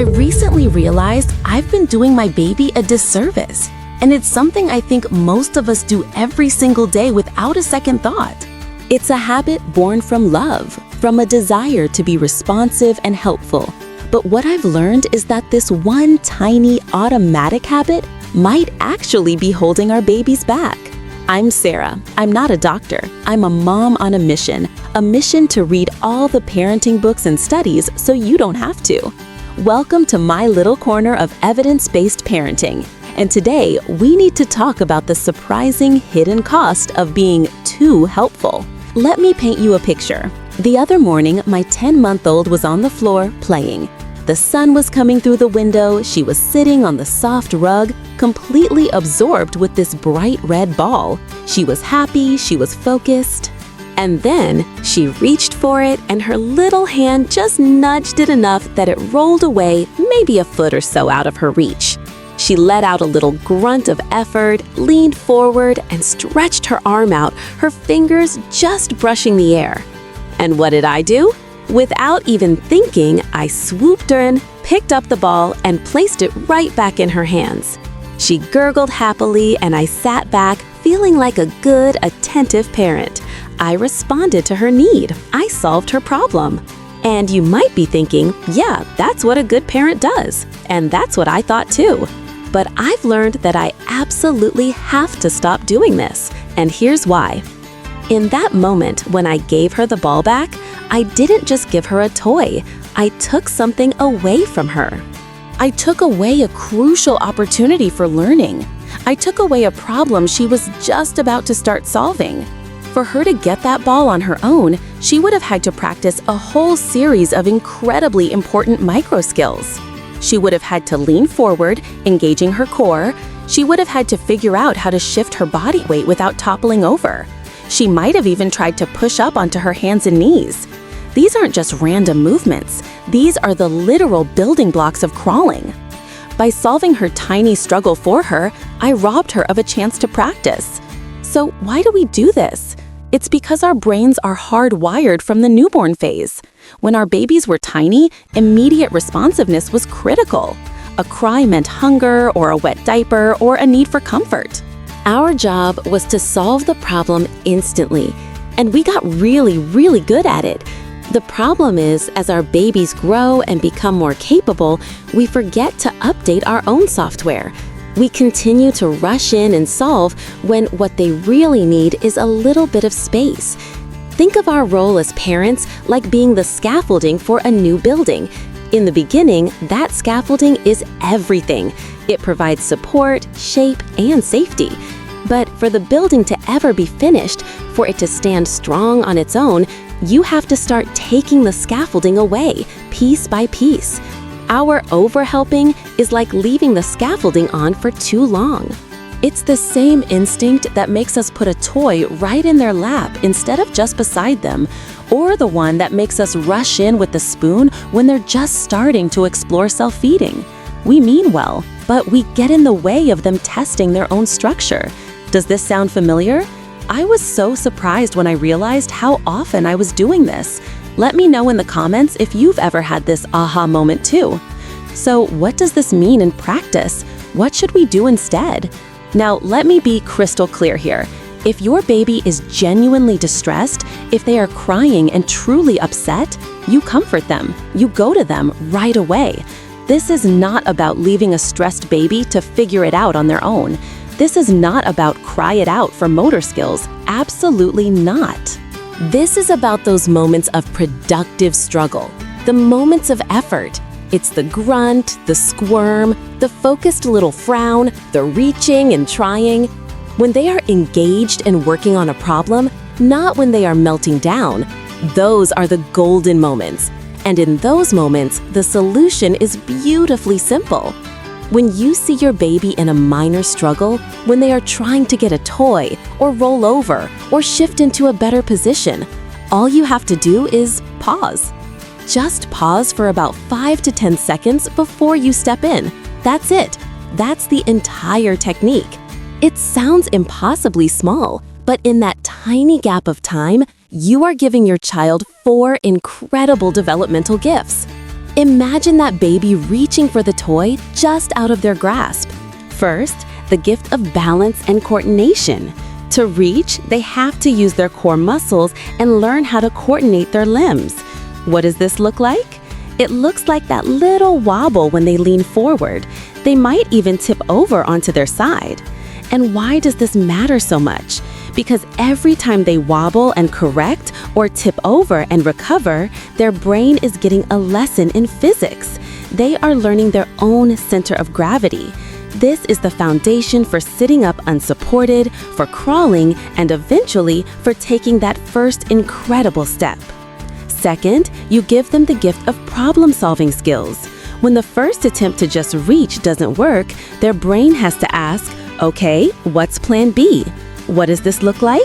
recently realized I've been doing my baby a disservice, and it's something I think most of us do every single day without a second thought. It's a habit born from love, from a desire to be responsive and helpful. But what I've learned is that this one tiny automatic habit might actually be holding our babies back. I'm Sarah. I'm not a doctor. I'm a mom on a mission to read all the parenting books and studies so you don't have to. Welcome to my little corner of evidence-based parenting. And today, we need to talk about the surprising hidden cost of being too helpful. Let me paint you a picture. The other morning, my 10-month-old was on the floor playing. The sun was coming through the window. She was sitting on the soft rug, completely absorbed with this bright red ball. She was happy, she was focused. And then she reached for it, and her little hand just nudged it enough that it rolled away maybe a foot or so out of her reach. She let out a little grunt of effort, leaned forward, and stretched her arm out, her fingers just brushing the air. And what did I do? Without even thinking, I swooped her in, picked up the ball, and placed it right back in her hands. She gurgled happily, and I sat back, feeling like a good, attentive parent. I responded to her need. I solved her problem. And you might be thinking, yeah, that's what a good parent does. And that's what I thought too. But I've learned that I absolutely have to stop doing this. And here's why. In that moment when I gave her the ball back, I didn't just give her a toy. I took something away from her. I took away a crucial opportunity for learning. I took away a problem she was just about to start solving. For her to get that ball on her own, she would have had to practice a whole series of incredibly important micro skills. She would have had to lean forward, engaging her core. She would have had to figure out how to shift her body weight without toppling over. She might have even tried to push up onto her hands and knees. These aren't just random movements. These are the literal building blocks of crawling. By solving her tiny struggle for her, I robbed her of a chance to practice. So why do we do this? It's because our brains are hardwired from the newborn phase. When our babies were tiny, immediate responsiveness was critical. A cry meant hunger or a wet diaper or a need for comfort. Our job was to solve the problem instantly, and we got really, really good at it. The problem is, as our babies grow and become more capable, we forget to update our own software. We continue to rush in and solve when what they really need is a little bit of space. Think of our role as parents like being the scaffolding for a new building. In the beginning, that scaffolding is everything. It provides support, shape, and safety. But for the building to ever be finished, for it to stand strong on its own, you have to start taking the scaffolding away, piece by piece. Our overhelping is like leaving the scaffolding on for too long. It's the same instinct that makes us put a toy right in their lap instead of just beside them, or the one that makes us rush in with the spoon when they're just starting to explore self-feeding. We mean well, but we get in the way of them testing their own structure. Does this sound familiar? I was so surprised when I realized how often I was doing this. Let me know in the comments if you've ever had this aha moment too. So what does this mean in practice? What should we do instead? Now, let me be crystal clear here. If your baby is genuinely distressed, if they are crying and truly upset, you comfort them. You go to them right away. This is not about leaving a stressed baby to figure it out on their own. This is not about cry it out for motor skills. Absolutely not. This is about those moments of productive struggle, the moments of effort. It's the grunt, the squirm, the focused little frown, the reaching and trying. When they are engaged and working on a problem, not when they are melting down. Those are the golden moments. And in those moments, the solution is beautifully simple. When you see your baby in a minor struggle, when they are trying to get a toy, or roll over, or shift into a better position, all you have to do is pause. Just pause for about 5 to 10 seconds before you step in. That's it. That's the entire technique. It sounds impossibly small, but in that tiny gap of time, you are giving your child 4 incredible developmental gifts. Imagine that baby reaching for the toy just out of their grasp. First, the gift of balance and coordination. To reach, they have to use their core muscles and learn how to coordinate their limbs. What does this look like? It looks like that little wobble when they lean forward. They might even tip over onto their side. And why does this matter so much? Because every time they wobble and correct or tip over and recover, their brain is getting a lesson in physics. They are learning their own center of gravity. This is the foundation for sitting up unsupported, for crawling, and eventually for taking that first incredible step. Second, you give them the gift of problem-solving skills. When the first attempt to just reach doesn't work, their brain has to ask, okay, what's plan B? What does this look like?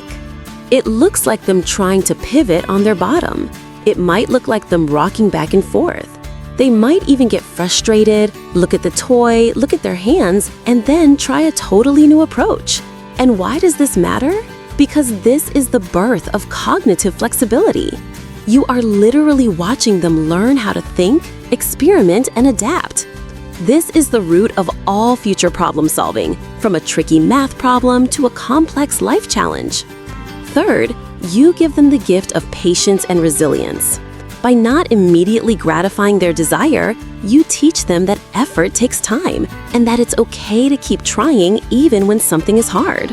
It looks like them trying to pivot on their bottom. It might look like them rocking back and forth. They might even get frustrated, look at the toy, look at their hands, and then try a totally new approach. And why does this matter? Because this is the birth of cognitive flexibility. You are literally watching them learn how to think, experiment, and adapt. This is the root of all future problem solving, from a tricky math problem to a complex life challenge. Third, you give them the gift of patience and resilience. By not immediately gratifying their desire, you teach them that effort takes time and that it's okay to keep trying even when something is hard.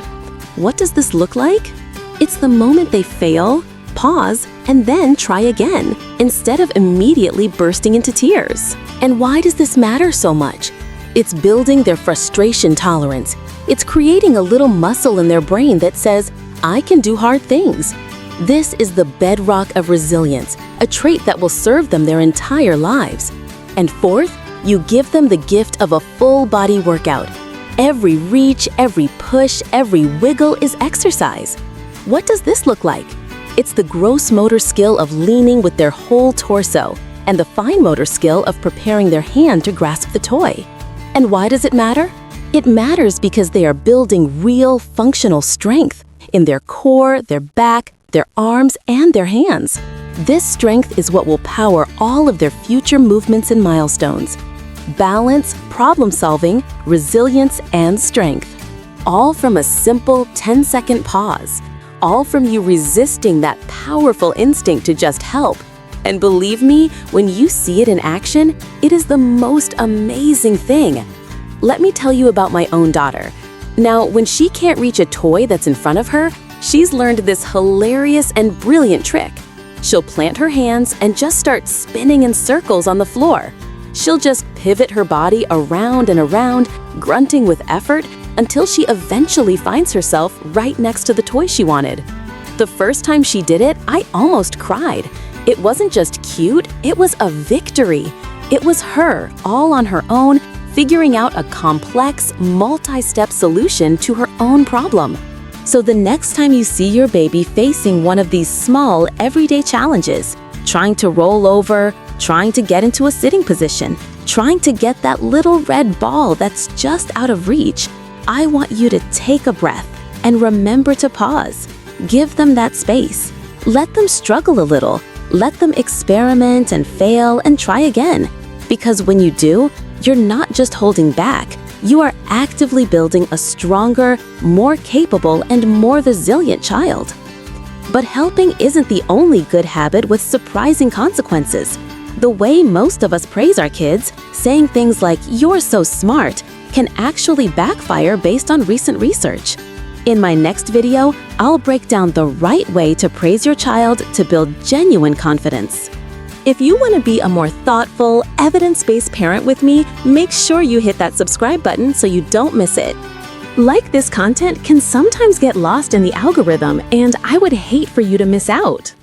What does this look like? It's the moment they fail, pause, and then try again, instead of immediately bursting into tears. And why does this matter so much? It's building their frustration tolerance. It's creating a little muscle in their brain that says, I can do hard things. This is the bedrock of resilience, a trait that will serve them their entire lives. And fourth, you give them the gift of a full-body workout. Every reach, every push, every wiggle is exercise. What does this look like? It's the gross motor skill of leaning with their whole torso and the fine motor skill of preparing their hand to grasp the toy. And why does it matter? It matters because they are building real functional strength in their core, their back, their arms, and their hands. This strength is what will power all of their future movements and milestones. Balance, problem-solving, resilience, and strength. All from a simple 10-second pause. All from you resisting that powerful instinct to just help. And believe me, when you see it in action, it is the most amazing thing. Let me tell you about my own daughter. Now, when she can't reach a toy that's in front of her, she's learned this hilarious and brilliant trick. She'll plant her hands and just start spinning in circles on the floor. She'll just pivot her body around and around, grunting with effort, until she eventually finds herself right next to the toy she wanted. The first time she did it, I almost cried. It wasn't just cute, it was a victory. It was her, all on her own, figuring out a complex, multi-step solution to her own problem. So the next time you see your baby facing one of these small, everyday challenges, trying to roll over, trying to get into a sitting position, trying to get that little red ball that's just out of reach, I want you to take a breath and remember to pause. Give them that space. Let them struggle a little. Let them experiment and fail and try again. Because when you do, you're not just holding back. You are actively building a stronger, more capable, and more resilient child. But helping isn't the only good habit with surprising consequences. The way most of us praise our kids, saying things like, "You're so smart," can actually backfire based on recent research. In my next video, I'll break down the right way to praise your child to build genuine confidence. If you want to be a more thoughtful, evidence-based parent with me, make sure you hit that subscribe button so you don't miss it. Like this content can sometimes get lost in the algorithm, and I would hate for you to miss out.